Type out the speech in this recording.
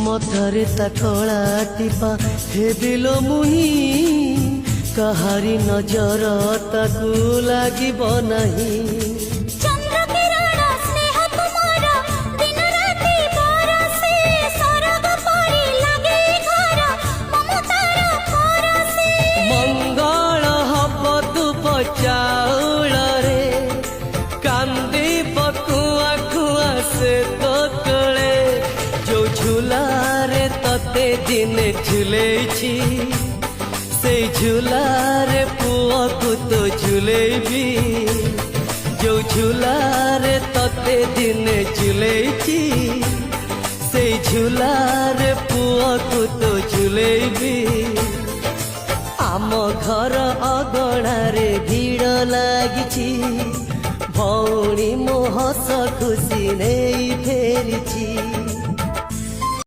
मथारे ता कला टीपा हे दिल मुही कहारी नजर ताकू लागिब नाही। मंगल हब धूप चाउल रे कांदी बकुआ खुआ से तो तले जो झूलारे तते दिन झुलेछि से झूलारे पुआ को तो झुलेबी जो झूलारे तते दिन झुलेछि से झूलारे पुआ को तो झुलेबी। आम घर अगणारे भीड़ लागिछि भौणी मो हस खुशी नहीं फेरिछि।